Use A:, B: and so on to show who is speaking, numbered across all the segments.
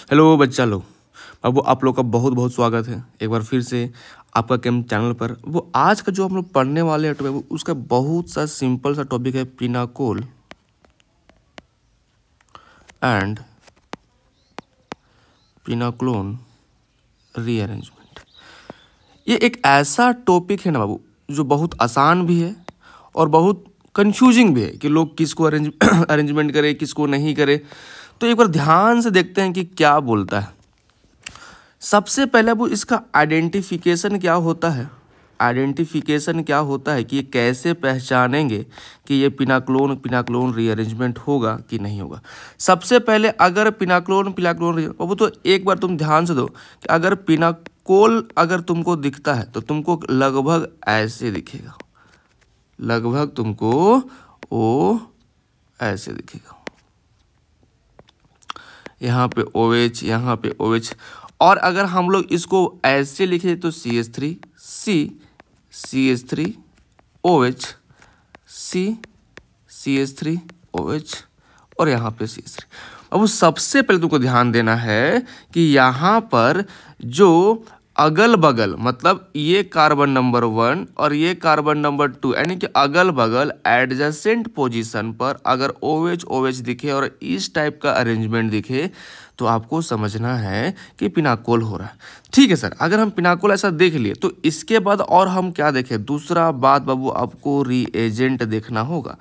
A: Hello बच्चा लोग, अब आप लोग का बहुत बहुत स्वागत है एक बार फिर से आपका केम चैनल पर। वो आज का जो हम लोग पढ़ने वाले हैं टॉपिक, उसका बहुत सा सिंपल सा टॉपिक है, पिनाकोल एंड पिनाक्लोन रीअरेंजमेंट। ये एक ऐसा टॉपिक है ना बाबू, जो बहुत आसान भी है और बहुत कंफ्यूजिंग भी है कि लोग किसको अरेंजमेंट करे, किसको नहीं करे। तो एक बार ध्यान से देखते हैं कि क्या बोलता है। सबसे पहले वो इसका आइडेंटिफिकेशन क्या होता है। आइडेंटिफिकेशन क्या होता है कि ये कैसे पहचानेंगे कि ये पिनाक्लोन रीअरेंजमेंट होगा कि नहीं होगा। सबसे पहले अगर पिनाक्लोन बाबू, तो एक बार तुम ध्यान से दो कि अगर पिनाकोल अगर तुमको दिखता है तो तुमको लगभग ऐसे दिखेगा, लगभग तुमको वो ऐसे दिखेगा। यहाँ पे OH, यहाँ पे OH। और अगर हम लोग इसको ऐसे लिखे तो CH3 CH3 OH CH3 OH और यहाँ पे CH3। अब सबसे पहले तुमको ध्यान देना है कि यहाँ पर जो अगल बगल, मतलब ये कार्बन नंबर 1 और ये कार्बन नंबर 2, यानी कि अगल बगल एडजेसेंट पोजीशन पर अगर OH दिखे और इस टाइप का अरेंजमेंट दिखे तो आपको समझना है कि पिनाकोल हो रहा है। ठीक है सर, अगर हम पिनाकोल ऐसा देख लिए तो इसके बाद और हम क्या देखें? दूसरा बात बाबू, आपको रीएजेंट देखना होगा।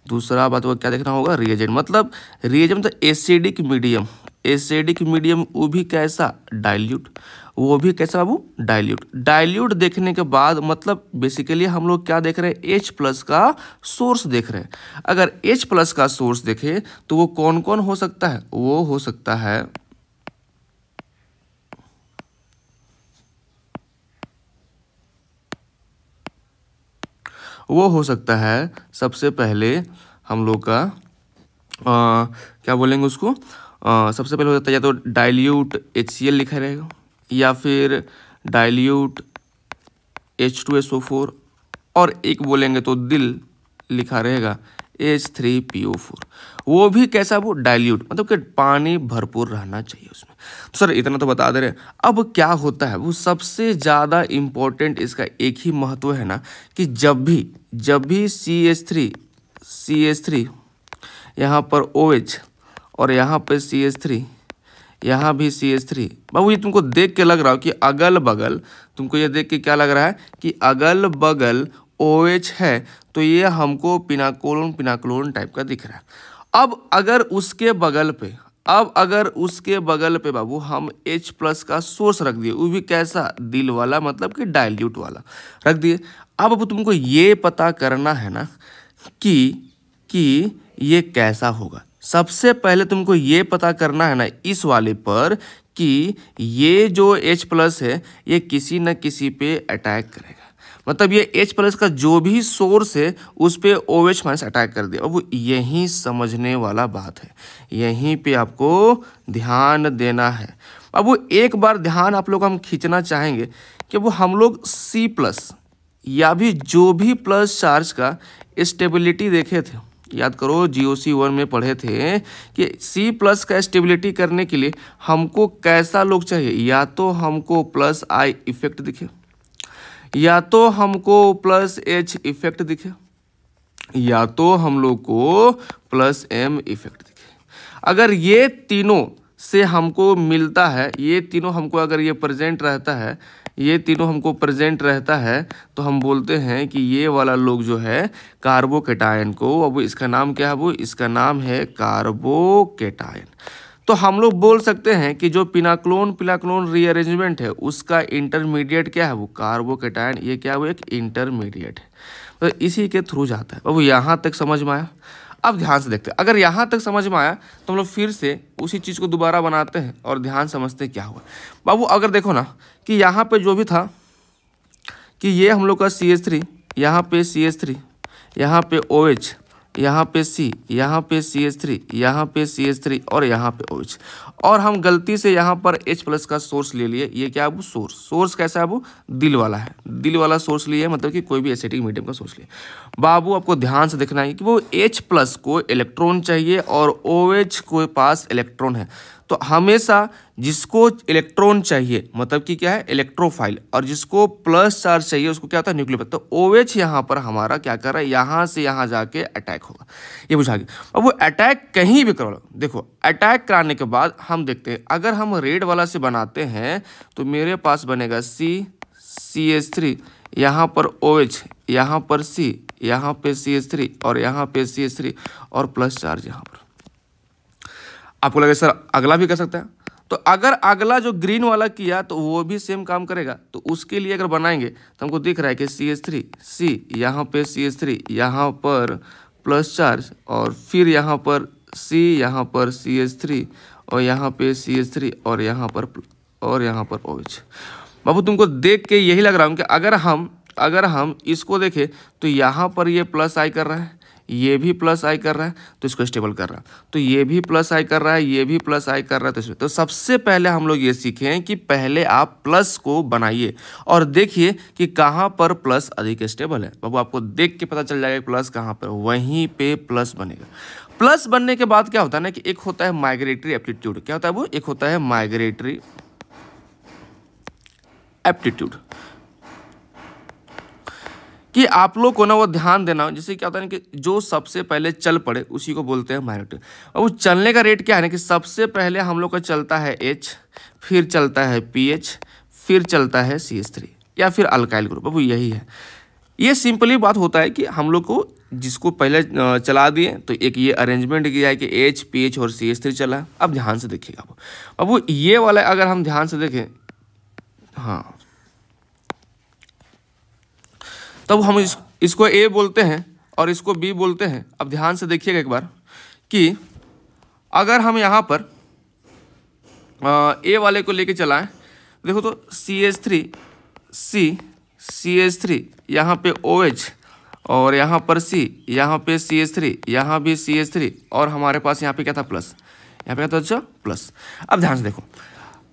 A: दूसरा बात वो क्या देखना होगा? रीएजेंट। मतलब रीएजेंट मतलब एसिडिक मीडियम, एसिडिक मीडियम वो भी कैसा? डाइल्यूट। वो भी कैसा बाबू? डाइल्यूट। डाइल्यूट देखने के बाद मतलब बेसिकली हम लोग क्या देख रहे हैं? H+ का सोर्स देख रहे हैं। अगर H+ का सोर्स देखें तो वो कौन कौन हो सकता है? वो हो सकता है सबसे पहले हम लोग का क्या बोलेंगे उसको? सबसे पहले हो जाता है या तो डाइल्यूट HCl लिखा रहेगा, या फिर डाइल्यूट H2SO4, और एक बोलेंगे तो दिल लिखा रहेगा H3PO4। वो भी कैसा? वो डाइल्यूट, मतलब कि पानी भरपूर रहना चाहिए उसमें। तो सर इतना तो बता दे रहे हैं। अब क्या होता है, वो सबसे ज़्यादा इम्पोर्टेंट इसका एक ही महत्व है ना कि जब भी CH3 यहाँ पर OH और यहाँ पे CH3, यहाँ भी CH3। बाबू ये तुमको देख के लग रहा हो कि अगल बगल, तुमको ये देख के क्या लग रहा है कि अगल बगल OH है, तो ये हमको पिनाकोल टाइप का दिख रहा है। अब अगर उसके बगल पे बाबू हम H+ का सोर्स रख दिए, वो भी कैसा? दिल वाला, मतलब कि डाइल्यूट वाला रख दिए। अब बाबू तुमको ये पता करना है ना कि ये कैसा होगा। सबसे पहले तुमको ये पता करना है ना इस वाले पर कि ये जो H+ है ये किसी न किसी पे अटैक करेगा। मतलब ये H+ का जो भी सोर्स है उस पे OH- अटैक कर दिया। अब वो यही समझने वाला बात है, यहीं पे आपको ध्यान देना है। अब वो एक बार ध्यान आप लोग हम खींचना चाहेंगे कि वो हम लोग C+ या भी जो भी प्लस चार्ज का स्टेबिलिटी देखे थे, याद करो GOC 1 में पढ़े थे कि C+ का स्टेबिलिटी करने के लिए हमको कैसा लोग चाहिए? या तो हमको +I इफेक्ट दिखे, या तो हमको +H इफेक्ट दिखे, या तो हम लोग को +M इफेक्ट दिखे। अगर ये तीनों से हमको मिलता है, ये तीनों हमको अगर ये प्रेजेंट रहता है, ये तीनों हमको प्रेजेंट रहता है, तो हम बोलते हैं कि ये वाला लोग जो है कार्बोकेटायन को, अब इसका नाम क्या है? वो इसका नाम है कार्बोकेटायन। तो हम लोग बोल सकते हैं कि जो पिनाक्लोन रीअरेंजमेंट है उसका इंटरमीडिएट क्या है? वो कार्बोकेटायन। ये क्या है? वो एक इंटरमीडिएट है, तो इसी के थ्रू जाता है। अब यहाँ तक समझ में आया? अब ध्यान से देखते हैं। अगर यहाँ तक समझ में आया तो हम लोग फिर से उसी चीज़ को दोबारा बनाते हैं और ध्यान समझते हैं क्या हुआ। बाबू अगर देखो ना कि यहाँ पे जो भी था कि ये हम लोग का CH3, यहाँ पे CH3, यहाँ पे OH, यहाँ पे C, यहाँ पे CH3, यहाँ पे CH3 और यहाँ पे OH, और हम गलती से यहाँ पर H+ का सोर्स ले लिए। ये क्या है? वो सोर्स कैसा है? वो दिल वाला है, दिल वाला सोर्स लिए, मतलब कि कोई भी एसिडिक मीडियम का सोर्स लिए। बाबू आपको ध्यान से देखना है कि वो H+ को इलेक्ट्रॉन चाहिए और OH को पास इलेक्ट्रॉन है, तो हमेशा जिसको इलेक्ट्रॉन चाहिए मतलब कि क्या है इलेक्ट्रोफाइल, और जिसको प्लस चार्ज चाहिए उसको क्या होता है न्यूक्लियोफाइल। तो OH यहाँ पर हमारा क्या कर रहा है, यहाँ से यहाँ जाके अटैक होगा, ये बुझा गया। अब वो अटैक कहीं भी करो, देखो अटैक कराने के बाद हम देखते हैं अगर हम रेड वाला से बनाते हैं तो मेरे पास बनेगा CH3, यहाँ पर OH, यहाँ पर C, यहाँ पे CH3 और यहाँ पे CH3 और प्लस चार्ज यहाँ पर। आपको लगे सर अगला भी कर सकता है, तो अगर अगला जो ग्रीन वाला किया तो वो भी सेम काम करेगा। तो उसके लिए अगर बनाएंगे तो हमको दिख रहा है कि CH3 C, यहाँ पे CH3, यहाँ पर प्लस चार्ज और फिर यहाँ पर C, यहाँ पर CH3 और यहाँ पे CH3 और यहाँ पर OH। बाबू तुमको देख के यही लग रहा हूँ कि अगर हम इसको देखें तो यहाँ पर ये प्लस आई कर रहा है, ये भी प्लस आई कर रहा है, तो इसको स्टेबल कर रहा है, तो ये भी प्लस आई कर रहा है, ये भी प्लस आई कर रहा है। तो इसमें तो सबसे पहले हम लोग ये सीखें कि पहले आप प्लस को बनाइए और देखिए कि कहाँ पर प्लस अधिक स्टेबल है। बाबू आपको देख के पता चल जाएगा प्लस कहाँ पर, वहीं पे प्लस बनेगा। प्लस बनने के बाद क्या होता है ना कि एक होता है माइग्रेटरी एप्टीट्यूड। क्या होता है वो, एक होता है माइग्रेटरी एप्टीट्यूड, कि आप लोग को ना वो ध्यान देना। जैसे क्या होता है कि जो सबसे पहले चल पड़े उसी को बोलते हैं माइग्रेटरी। और वो चलने का रेट क्या है ना कि सबसे पहले हम लोग का चलता है H, फिर चलता है PH, फिर चलता है CH3 या फिर अल्काइल ग्रुप। अब यही है, ये सिंपली बात होता है कि हम लोग को जिसको पहले चला दिए तो एक ये अरेंजमेंट किया है कि H, PH और CH3 चला। अब ध्यान से देखिएगा अब वो ये वाला अगर हम ध्यान से देखें, हाँ, तब हम इसको A बोलते हैं और इसको B बोलते हैं। अब ध्यान से देखिएगा एक बार कि अगर हम यहाँ पर A वाले को लेके चलाएं, देखो तो CH3 C, CH3 यहाँ पे OH और यहाँ पर C, यहाँ पे CH3, यहाँ भी CH3 और हमारे पास यहाँ पे क्या था प्लस, यहाँ पे क्या था अच्छा प्लस। अब ध्यान से देखो,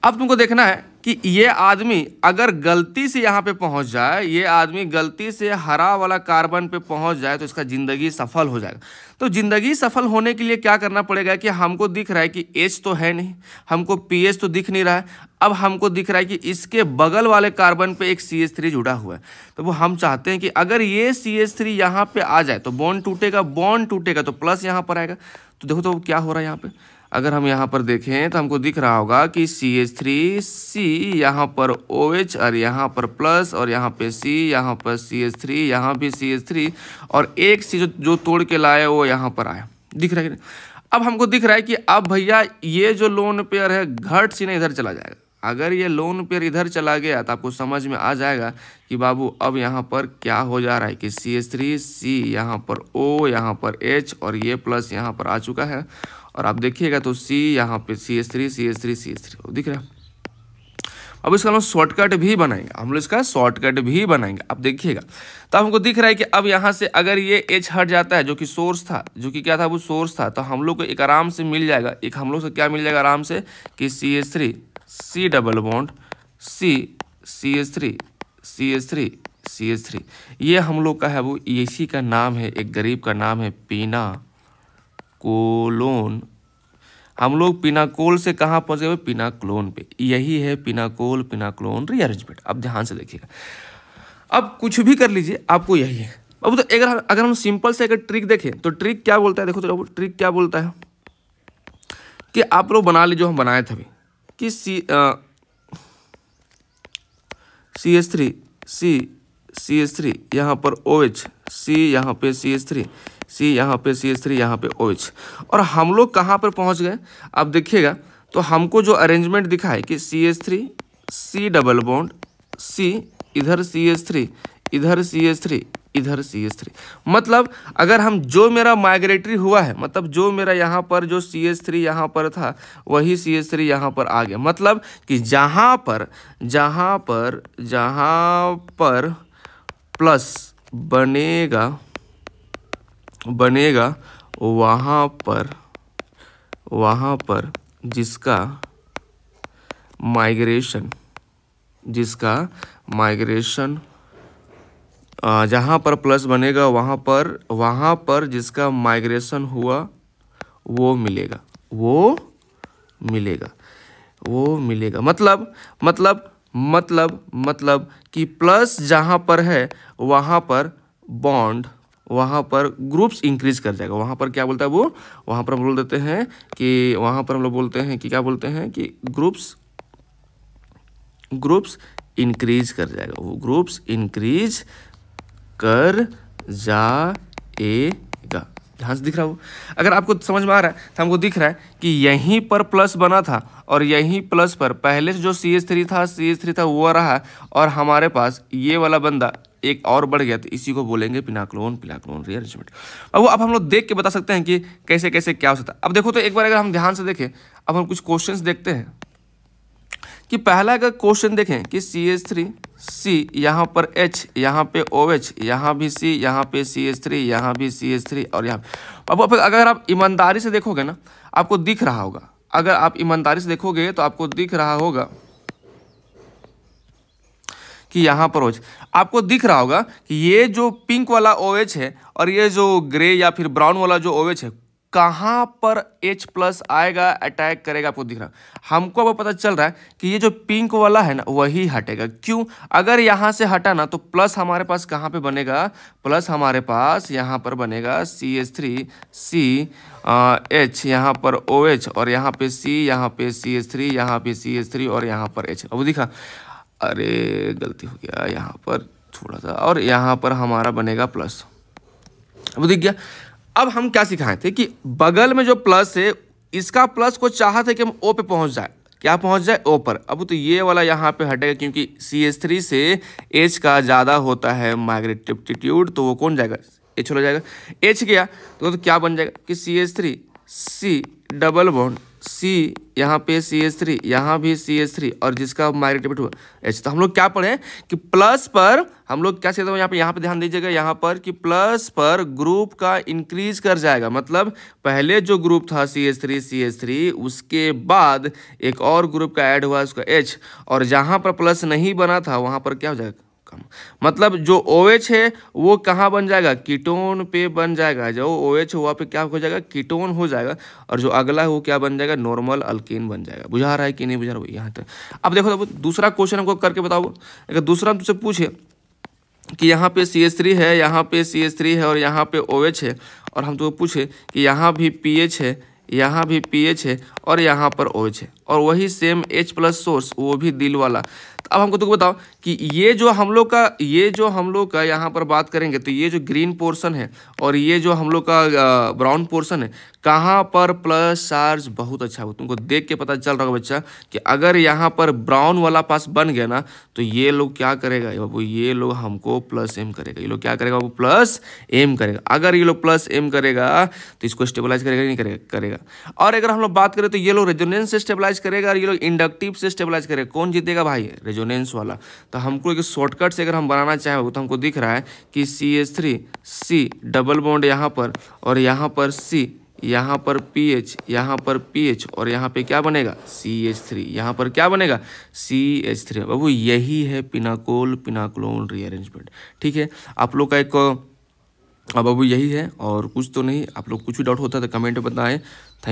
A: अब तुमको देखना है कि ये आदमी अगर गलती से यहाँ पे पहुँच जाए, ये आदमी गलती से हरा वाला कार्बन पे पहुँच जाए तो इसका ज़िंदगी सफल हो जाएगा। तो ज़िंदगी सफल होने के लिए क्या करना पड़ेगा कि हमको दिख रहा है कि H तो है नहीं, हमको PH तो दिख नहीं रहा है, अब हमको दिख रहा है कि इसके बगल वाले कार्बन पे एक CH3 जुड़ा हुआ है। तो वो हम चाहते हैं कि अगर ये CH3 यहाँ पे आ जाए तो बॉन्ड टूटेगा तो प्लस यहाँ पर आएगा। तो देखो तो क्या हो रहा है यहाँ पे, अगर हम यहाँ पर देखें तो हमको दिख रहा होगा कि CH3 C, यहाँ पर OH और यहाँ पर प्लस और यहाँ पे C, यहाँ पर CH3, यहाँ भी CH3 और एक C जो तोड़ के लाए वो यहाँ पर आया, दिख रहा है। अब हमको दिख रहा है कि अब भैया ये जो लोन पेयर है घट सी नहीं इधर चला जाएगा। अगर ये लोन पेयर इधर चला गया तो आपको समझ में आ जाएगा कि बाबू अब यहाँ पर क्या हो जा रहा है कि CH3 C, यहाँ पर O, यहाँ पर H और ये प्लस यहाँ पर आ चुका है। और आप देखिएगा तो C, यहाँ पे CH3 दिख रहा है। अब इसका हम शॉर्टकट भी बनाएंगे, आप देखिएगा तो हमको दिख रहा है कि अब यहाँ से अगर ये H हट जाता है जो कि सोर्स था, जो कि क्या था वो सोर्स था, तो हम लोग को एक आराम से मिल जाएगा, एक हम लोग से क्या मिल जाएगा आराम से कि CH3 C double bond C, CH3 ये हम लोग का है वो, इसी का नाम है, एक गरीब का नाम है पीना कोलोन। हम लोग पिनाकोल से कहाँ पहुँचे हुए, पिनाक्लोन पे। यही है पिनाकोल रीअरेंजमेंट। अब ध्यान से देखिएगा, अब कुछ भी कर लीजिए आपको यही है। अब तो अगर हम सिंपल से अगर ट्रिक देखें तो ट्रिक क्या बोलता है, देखो तो ट्रिक क्या बोलता है कि आप लोग बना लीजिए, जो हम बनाए थे अभी कि CH3 यहाँ पर OH, C यहाँ पे CH3, यहाँ पे OH, और हम लोग कहाँ पर पहुँच गए। अब देखिएगा तो हमको जो अरेंजमेंट दिखा है कि CH3 C double bond C, इधर CH3, इधर CH3, मतलब अगर हम जो मेरा माइग्रेटरी हुआ है, मतलब जो मेरा यहाँ पर जो CH3 यहाँ पर था वही CH3 यहाँ पर आ गया। मतलब कि जहाँ पर प्लस बनेगा वहाँ पर जिसका माइग्रेशन जहाँ पर प्लस बनेगा वहाँ पर जिसका माइग्रेशन हुआ वो मिलेगा, वो मिलेगा। मतलब कि प्लस जहाँ पर है वहाँ पर बॉन्ड, वहाँ पर ग्रुप्स इंक्रीज कर जाएगा। वहाँ पर क्या बोलता है वो, वहाँ पर हम बोल देते हैं कि वहाँ पर हम लोग बोलते हैं कि क्या बोलते हैं कि ग्रुप्स इंक्रीज कर जाएगा, वो ग्रुप्स इंक्रीज कर जाएगा। ध्यान से दिख रहा हो, अगर आपको समझ में आ रहा है तो हमको दिख रहा है कि यहीं पर प्लस बना था और यहीं प्लस पर पहले से जो CH3 था वो रहा, और हमारे पास ये वाला बंदा एक और बढ़ गया, तो इसी को बोलेंगे पिनाक्लोन रीअरेंजमेंट। अब हम लोग देख के बता सकते हैं कि कैसे कैसे क्या हो सकता है। अब देखो तो एक बार अगर हम ध्यान से देखें, अब हम कुछ क्वेश्चंस देखते हैं कि पहला अगर क्वेश्चन देखें कि CH3C यहाँ पर H, यहाँ पे OH, यहाँ भी C, यहाँ पे CH3, यहाँ भी CH3 और यहाँ। अब अगर आप ईमानदारी से देखोगे ना, आपको दिख रहा होगा, अगर आप ईमानदारी से देखोगे तो आपको दिख रहा होगा कि यहाँ पर OH, आपको दिख रहा होगा कि ये जो पिंक वाला OH है और ये जो ग्रे या फिर ब्राउन वाला जो OH है, कहाँ पर H प्लस आएगा, अटैक करेगा, आपको दिख रहा है। हमको अब पता चल रहा है कि ये जो पिंक वाला है ना वही हटेगा। क्यों? अगर यहाँ से हटा ना तो प्लस हमारे पास कहाँ पे बनेगा, प्लस हमारे पास यहाँ पर बनेगा CH3C H, यहाँ पर OH और यहाँ पे C, यहाँ पे CH3, यहाँ पे CH3 और यहाँ पर H। अब दिखा, अरे गलती हो गया यहाँ पर थोड़ा सा, और यहाँ पर हमारा बनेगा प्लस। अब दिख गया। अब हम क्या सिखाए थे कि बगल में जो प्लस है इसका प्लस को चाहते है कि हम O पे पहुंच जाए, क्या पहुंच जाए, O पर। अब तो ये वाला यहाँ पे हटेगा क्योंकि CH3 से H का ज़्यादा होता है माइग्रेटिट्यूड, तो वो कौन जाएगा, H हो जाएगा। H गया तो क्या बन जाएगा कि CH3C डबल बॉन्ड C, यहाँ पे CH3, यहाँ भी CH3 और जिसका माइग्रेटिव हुआ H। तो हम लोग क्या पढ़े कि प्लस पर हम लोग क्या कहते हैं, यहाँ पे ध्यान दीजिएगा, यहाँ पर कि प्लस पर ग्रुप का इंक्रीज कर जाएगा। मतलब पहले जो ग्रुप था CH3 उसके बाद एक और ग्रुप का ऐड हुआ उसका H, और जहाँ पर प्लस नहीं बना था वहाँ पर क्या हो जाएगा, मतलब जो OH है वो कहाँ बन जाएगा, कीटोन पे बन जाएगा। जो OH हुआ पे क्या हो जाएगा, कीटोन हो जाएगा, और जो अगला है वो क्या बन जाएगा, नॉर्मल अल्कीन बन जाएगा। बुझा रहा है कि नहीं बुझा रहा है यहाँ तक। अब देखो तो दूसरा क्वेश्चन हमको करके बताओ। अगर दूसरा हम तुझसे पूछे कि यहाँ पे CH3 है, यहाँ पे CH3 है और यहाँ पे OH है, और हम तो पूछे कि यहाँ भी PH है, यहाँ भी PH है और यहाँ पर OH है, और वही सेम H प्लस सोर्स, वो भी दिल वाला। तो अब हमको तो बताओ कि ये जो हम लोग का यहाँ पर बात करेंगे तो ये जो ग्रीन पोर्शन है और ये जो हम लोग का ब्राउन पोर्शन है, कहाँ पर प्लस चार्ज बहुत अच्छा हो। तुमको देख के पता चल रहा होगा बच्चा कि अगर यहाँ पर ब्राउन वाला पास बन गया ना तो ये लोग क्या करेगा बाबू, ये लोग हमको प्लस एम करेगा। ये लोग क्या करेगा बाबू, प्लस एम करेगा। अगर ये लोग प्लस एम करेगा तो इसको स्टेबलाइज करेगा नहीं करेगा। और अगर हम लोग बात करें तो ये लोग रेजोनेंस से स्टेबलाइज करेगा और ये लोग इंडक्टिव से स्टेबलाइज करेगा। कौन जीतेगा भाई, रेजोनेंस वाला। तो हमको एक शॉर्टकट से अगर हम बनाना चाहें तो हमको दिख रहा है कि CH3C डबल बॉन्ड यहाँ पर और यहाँ पर C, यहाँ पर PH, यहाँ पर PH और यहाँ पे क्या बनेगा, CH3, यहाँ पर क्या बनेगा, CH3। बाबू यही है पिनाक्लोन रीअरेंजमेंट। ठीक है, आप लोग का एक बाबू यही है और कुछ तो नहीं। आप लोग कुछ भी डाउट होता है तो कमेंट में बताएं। थैंक